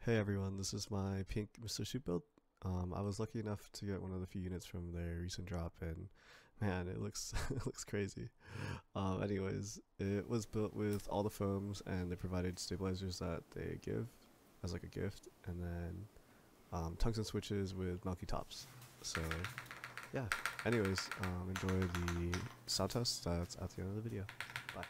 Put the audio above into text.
Hey everyone, this is my pink Mr. Soup build. I was lucky enough to get one of the few units from their recent drop, and man, it looks it looks crazy. Anyways, it was built with all the foams, and they provided stabilizers that they give as like a gift, and then tungsten switches with Melky tops. So yeah. Anyways, enjoy the sound test that's at the end of the video. Bye.